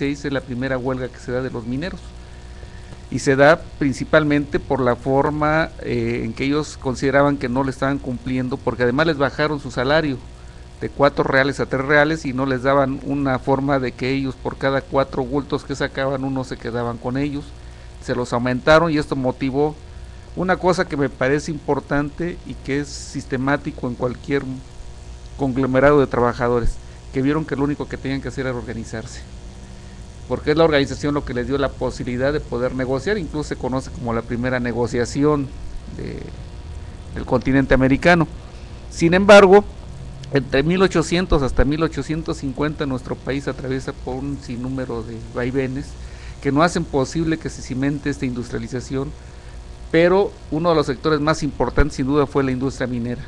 es la primera huelga que se da de los mineros. Y se da principalmente por la forma en que ellos consideraban que no le estaban cumpliendo, porque además les bajaron su salario de 4 reales a 3 reales y no les daban una forma de que ellos por cada 4 bultos que sacaban, uno se quedaban con ellos. Se los aumentaron y esto motivó una cosa que me parece importante y que es sistemático en cualquier conglomerado de trabajadores, que vieron que lo único que tenían que hacer era organizarse, porque es la organización lo que les dio la posibilidad de poder negociar. Incluso se conoce como la primera negociación del continente americano. Sin embargo, entre 1800 hasta 1850 nuestro país atraviesa por un sinnúmero de vaivenes que no hacen posible que se cimente esta industrialización, pero uno de los sectores más importantes sin duda fue la industria minera.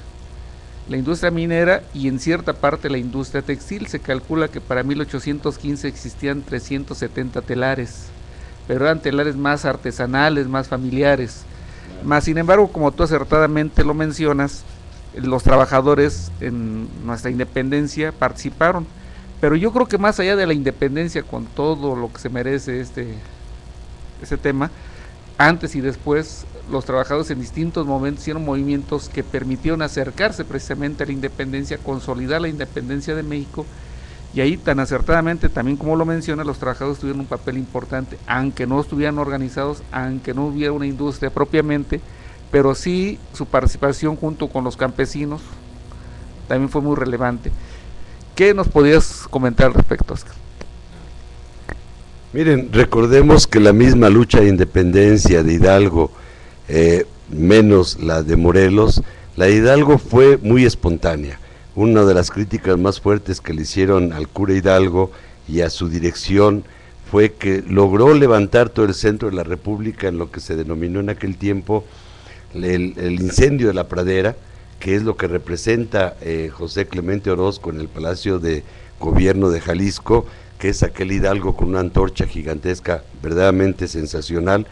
La industria minera y en cierta parte la industria textil. Se calcula que para 1815 existían 370 telares, pero eran telares más artesanales, más familiares. Más sin embargo, como tú acertadamente lo mencionas, los trabajadores en nuestra independencia participaron, pero yo creo que más allá de la independencia, con todo lo que se merece este tema, antes y después los trabajadores en distintos momentos hicieron movimientos que permitieron acercarse precisamente a la independencia, consolidar la independencia de México, y ahí tan acertadamente, también como lo menciona, los trabajadores tuvieron un papel importante, aunque no estuvieran organizados, aunque no hubiera una industria propiamente, pero sí su participación junto con los campesinos también fue muy relevante. ¿Qué nos podías comentar al respecto, Oscar? Miren, recordemos que la misma lucha de independencia de Hidalgo, menos la de Morelos, la de Hidalgo fue muy espontánea. Una de las críticas más fuertes que le hicieron al cura Hidalgo y a su dirección fue que logró levantar todo el centro de la República en lo que se denominó en aquel tiempo el incendio de la Pradera, que es lo que representa José Clemente Orozco en el Palacio de Gobierno de Jalisco, que es aquel Hidalgo con una antorcha gigantesca verdaderamente sensacional,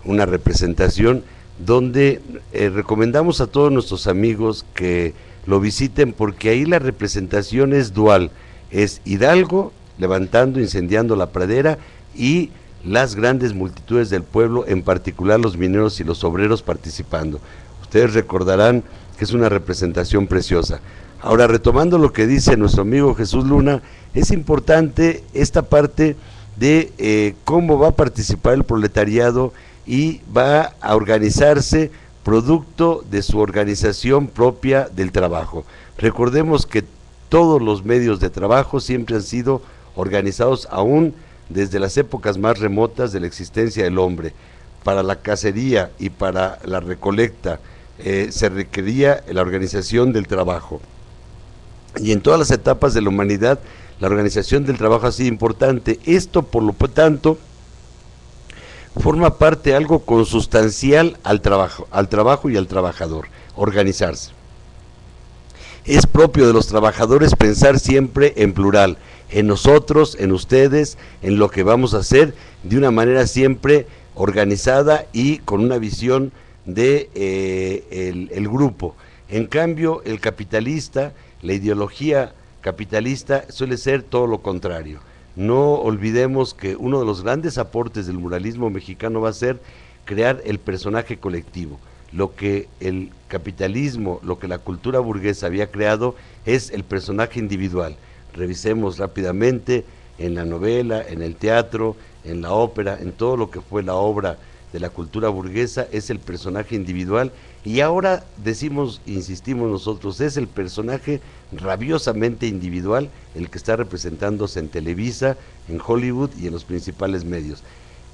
una representación donde recomendamos a todos nuestros amigos que lo visiten, porque ahí la representación es dual, es Hidalgo levantando, incendiando la pradera, y las grandes multitudes del pueblo, en particular los mineros y los obreros participando. Ustedes recordarán que es una representación preciosa. Ahora, retomando lo que dice nuestro amigo Jesús Luna, es importante esta parte de cómo va a participar el proletariado y va a organizarse producto de su organización propia del trabajo. Recordemos que todos los medios de trabajo siempre han sido organizados aún desde las épocas más remotas de la existencia del hombre. Para la cacería y para la recolecta se requería la organización del trabajo. Y en todas las etapas de la humanidad, la organización del trabajo ha sido importante. Esto, por lo tanto, forma parte de algo consustancial al trabajo y al trabajador, organizarse. Es propio de los trabajadores pensar siempre en plural, en nosotros, en ustedes, en lo que vamos a hacer, de una manera siempre organizada y con una visión de el grupo. En cambio, el capitalista, la ideología capitalista suele ser todo lo contrario. No olvidemos que uno de los grandes aportes del muralismo mexicano va a ser crear el personaje colectivo. Lo que el capitalismo, lo que la cultura burguesa había creado es el personaje individual. Revisemos rápidamente en la novela, en el teatro, en la ópera, en todo lo que fue la obra de la cultura burguesa, es el personaje individual, y ahora decimos, insistimos nosotros, es el personaje rabiosamente individual el que está representándose en Televisa, en Hollywood y en los principales medios.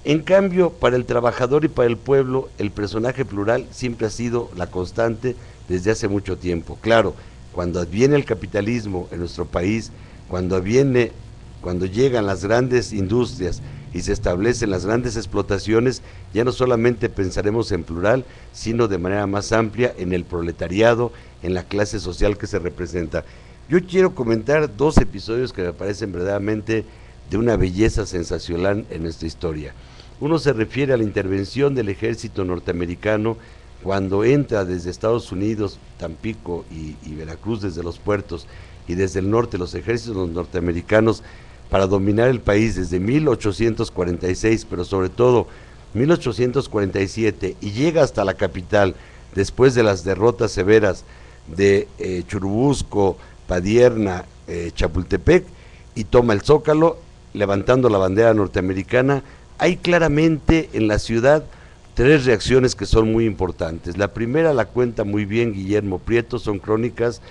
En cambio, para el trabajador y para el pueblo, el personaje plural siempre ha sido la constante desde hace mucho tiempo. Claro, cuando viene el capitalismo en nuestro país, cuando llegan las grandes industrias y se establecen las grandes explotaciones, ya no solamente pensaremos en plural, sino de manera más amplia en el proletariado, en la clase social que se representa. Yo quiero comentar 2 episodios que me parecen verdaderamente de una belleza sensacional en nuestra historia. Uno se refiere a la intervención del ejército norteamericano cuando entra desde Estados Unidos, Tampico y Veracruz, desde los puertos, y desde el norte los ejércitos norteamericanos para dominar el país desde 1846, pero sobre todo 1847, y llega hasta la capital después de las derrotas severas de Churubusco, Padierna, Chapultepec, y toma el Zócalo, levantando la bandera norteamericana. Hay claramente en la ciudad tres reacciones que son muy importantes. La primera la cuenta muy bien Guillermo Prieto, son crónicas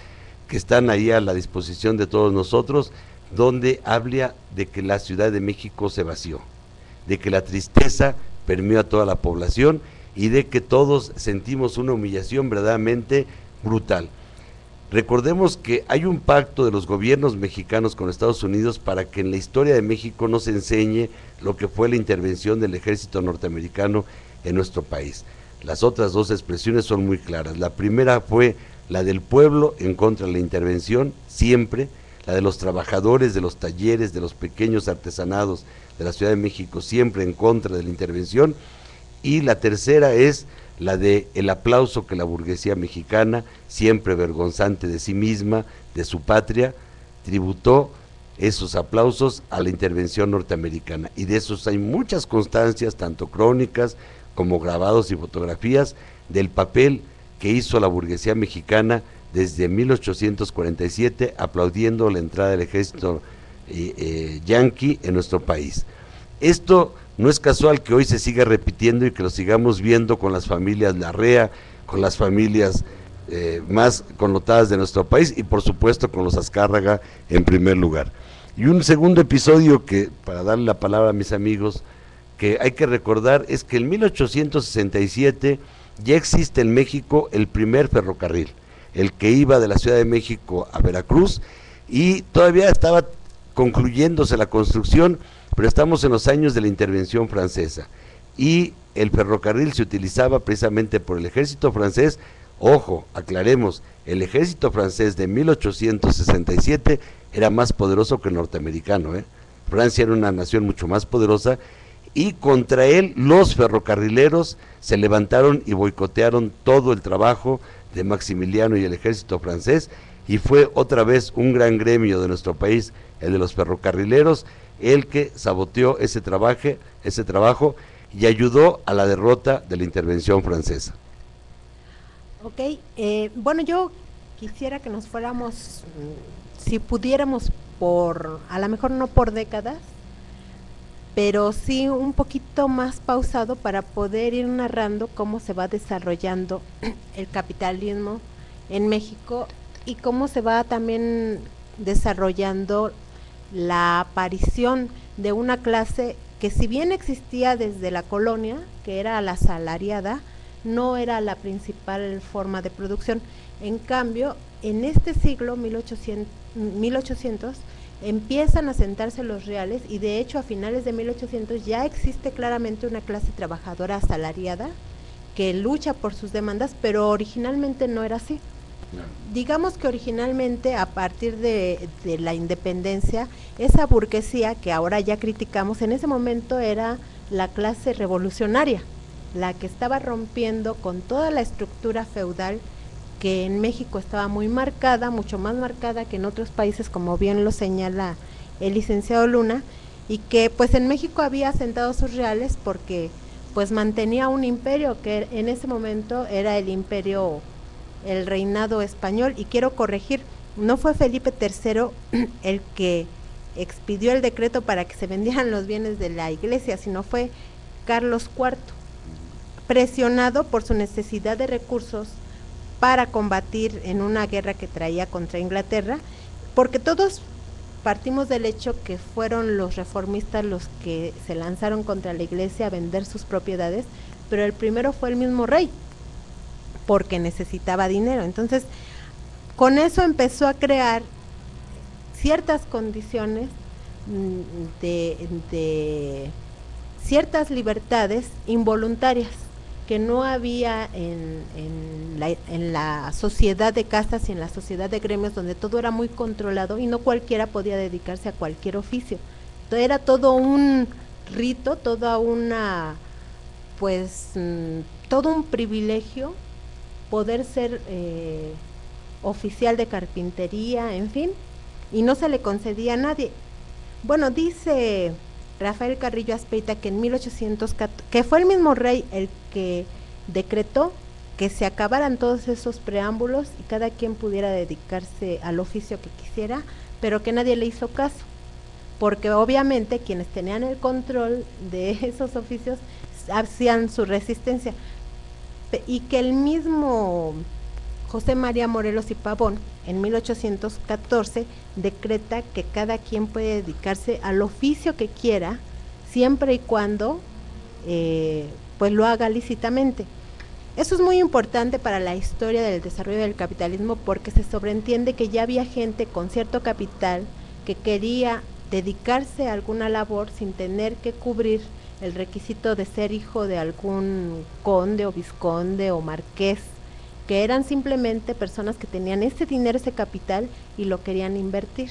que están ahí a la disposición de todos nosotros, donde habla de que la Ciudad de México se vació, de que la tristeza permeó a toda la población y de que todos sentimos una humillación verdaderamente brutal. Recordemos que hay un pacto de los gobiernos mexicanos con Estados Unidos para que en la historia de México no se enseñe lo que fue la intervención del ejército norteamericano en nuestro país. Las otras dos expresiones son muy claras. La primera fue la del pueblo en contra de la intervención, siempre, la de los trabajadores, de los talleres, de los pequeños artesanados de la Ciudad de México, siempre en contra de la intervención, y la tercera es la de el aplauso que la burguesía mexicana, siempre vergonzante de sí misma, de su patria, tributó esos aplausos a la intervención norteamericana, y de esos hay muchas constancias, tanto crónicas como grabados y fotografías, del papel que hizo la burguesía mexicana desde 1847, aplaudiendo la entrada del ejército yanqui en nuestro país. Esto no es casual que hoy se siga repitiendo y que lo sigamos viendo con las familias Larrea, con las familias más connotadas de nuestro país, y por supuesto con los Azcárraga en primer lugar. Y un segundo episodio que, para darle la palabra a mis amigos, que hay que recordar, es que en 1867 ya existe en México el primer ferrocarril, el que iba de la Ciudad de México a Veracruz, y todavía estaba concluyéndose la construcción, pero estamos en los años de la intervención francesa, y el ferrocarril se utilizaba precisamente por el ejército francés. Ojo, aclaremos, el ejército francés de 1867 era más poderoso que el norteamericano, Francia era una nación mucho más poderosa, y contra él los ferrocarrileros se levantaron y boicotearon todo el trabajo de Maximiliano y el ejército francés, y fue otra vez un gran gremio de nuestro país, el de los ferrocarrileros, el que saboteó ese trabajo y ayudó a la derrota de la intervención francesa. Ok, bueno, yo quisiera que nos fuéramos, si pudiéramos, a lo mejor no por décadas, pero sí un poquito más pausado para poder ir narrando cómo se va desarrollando el capitalismo en México y cómo se va también desarrollando la aparición de una clase que, si bien existía desde la colonia, que era la asalariada, no era la principal forma de producción. En cambio, en este siglo, 1800, empiezan a sentarse los reales, y de hecho a finales de 1800 ya existe claramente una clase trabajadora asalariada que lucha por sus demandas, pero originalmente no era así. No. Digamos que originalmente, a partir de la independencia, esa burguesía que ahora ya criticamos, en ese momento era la clase revolucionaria, la que estaba rompiendo con toda la estructura feudal que en México estaba muy marcada, mucho más marcada que en otros países, como bien lo señala el licenciado Luna, y que pues en México había asentado sus reales porque pues mantenía un imperio que en ese momento era el imperio, el reinado español. Y quiero corregir, no fue Felipe III el que expidió el decreto para que se vendieran los bienes de la iglesia, sino fue Carlos IV, presionado por su necesidad de recursos para combatir en una guerra que traía contra Inglaterra, porque todos partimos del hecho que fueron los reformistas los que se lanzaron contra la iglesia a vender sus propiedades, pero el primero fue el mismo rey, porque necesitaba dinero. Entonces, con eso empezó a crear ciertas condiciones de ciertas libertades involuntarias que no había en la sociedad de castas y en la sociedad de gremios, donde todo era muy controlado y no cualquiera podía dedicarse a cualquier oficio. Entonces, era todo un rito, toda una, pues, todo un privilegio poder ser oficial de carpintería, en fin, y no se le concedía a nadie. Bueno, dice Rafael Carrillo Azpeita que en 1814, que fue el mismo rey el que decretó que se acabaran todos esos preámbulos y cada quien pudiera dedicarse al oficio que quisiera, pero que nadie le hizo caso, porque obviamente quienes tenían el control de esos oficios hacían su resistencia, y que el mismo José María Morelos y Pavón en 1814 decreta que cada quien puede dedicarse al oficio que quiera, siempre y cuando pues lo haga lícitamente. Eso es muy importante para la historia del desarrollo del capitalismo, porque se sobreentiende que ya había gente con cierto capital que quería dedicarse a alguna labor sin tener que cubrir el requisito de ser hijo de algún conde o vizconde o marqués, que eran simplemente personas que tenían ese dinero, ese capital, y lo querían invertir.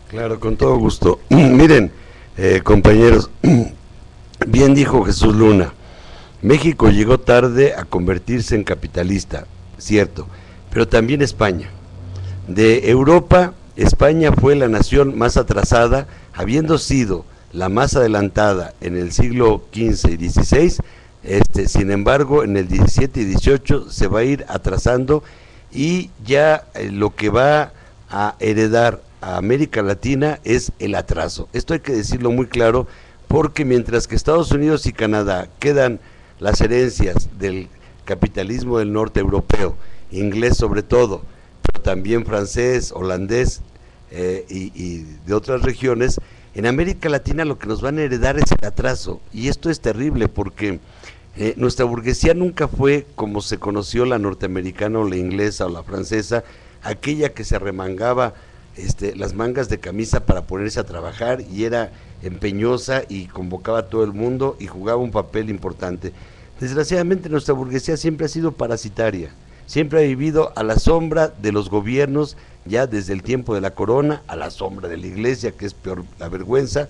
Claro, con todo gusto. Miren, compañeros, bien dijo Jesús Luna, México llegó tarde a convertirse en capitalista, cierto, pero también España. De Europa, España fue la nación más atrasada, habiendo sido la más adelantada en el siglo XV y XVI. Sin embargo, en el 17 y 18 se va a ir atrasando, y ya lo que va a heredar a América Latina es el atraso. Esto hay que decirlo muy claro, porque mientras que Estados Unidos y Canadá quedan las herencias del capitalismo del norte europeo, inglés sobre todo, pero también francés, holandés y de otras regiones, en América Latina lo que nos van a heredar es el atraso, y esto es terrible porque nuestra burguesía nunca fue como se conoció la norteamericana o la inglesa o la francesa, aquella que se remangaba las mangas de camisa para ponerse a trabajar y era empeñosa y convocaba a todo el mundo y jugaba un papel importante. Desgraciadamente nuestra burguesía siempre ha sido parasitaria, siempre ha vivido a la sombra de los gobiernos, ya desde el tiempo de la corona, a la sombra de la iglesia, que es peor la vergüenza,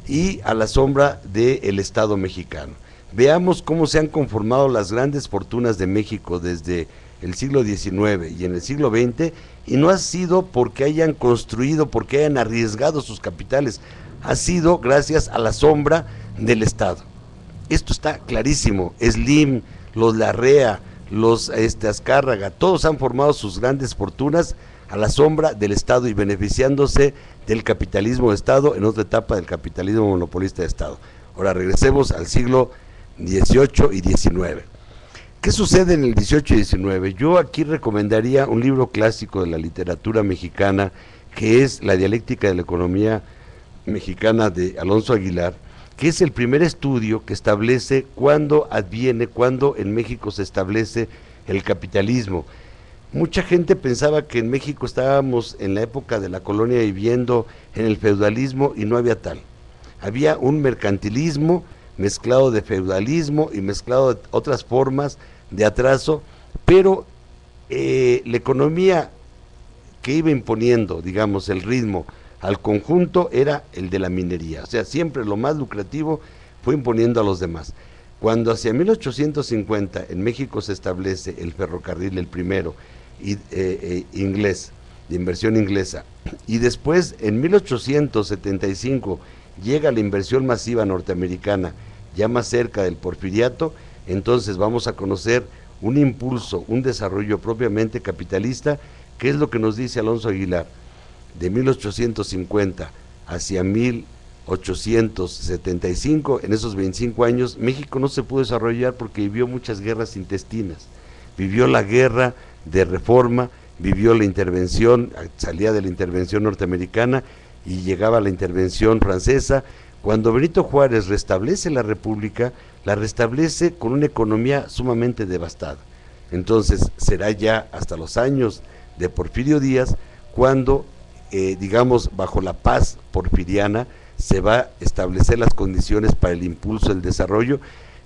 y a la sombra del Estado mexicano. Veamos cómo se han conformado las grandes fortunas de México desde el siglo XIX y en el siglo XX, y no ha sido porque hayan construido, porque hayan arriesgado sus capitales, ha sido gracias a la sombra del Estado. Esto está clarísimo. Slim, los Larrea, los Azcárraga, todos han formado sus grandes fortunas a la sombra del Estado y beneficiándose del capitalismo de Estado en otra etapa del capitalismo monopolista de Estado. Ahora regresemos al siglo XVIII y XIX. ¿Qué sucede en el XVIII y XIX? Yo aquí recomendaría un libro clásico de la literatura mexicana, que es La dialéctica de la economía mexicana de Alonso Aguilar, que es el primer estudio que establece cuándo adviene, cuándo en México se establece el capitalismo. Mucha gente pensaba que en México estábamos en la época de la colonia viviendo en el feudalismo, y no había tal. Había un mercantilismo mezclado de feudalismo y mezclado de otras formas de atraso, pero la economía que iba imponiendo, digamos, el ritmo al conjunto era el de la minería. O sea, siempre lo más lucrativo fue imponiendo a los demás. Cuando hacia 1850 en México se establece el ferrocarril, el primero, inglés, de inversión inglesa, y después en 1875 llega la inversión masiva norteamericana, ya más cerca del porfiriato, entonces vamos a conocer un impulso, un desarrollo propiamente capitalista, que es lo que nos dice Alonso Aguilar. De 1850 hacia 1875, en esos 25 años, México no se pudo desarrollar porque vivió muchas guerras intestinas. Vivió la guerra de reforma, vivió la intervención, salía de la intervención norteamericana y llegaba la intervención francesa. Cuando Benito Juárez restablece la República, la restablece con una economía sumamente devastada. Entonces será ya hasta los años de Porfirio Díaz cuando digamos, bajo la paz porfiriana, se va a establecer las condiciones para el impulso del desarrollo,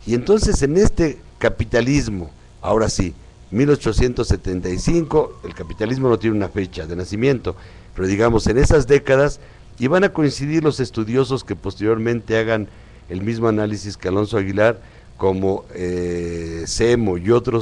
y entonces en este capitalismo, ahora sí, 1875, el capitalismo no tiene una fecha de nacimiento, pero digamos en esas décadas, y van a coincidir los estudiosos que posteriormente hagan el mismo análisis que Alonso Aguilar, como Semo y otros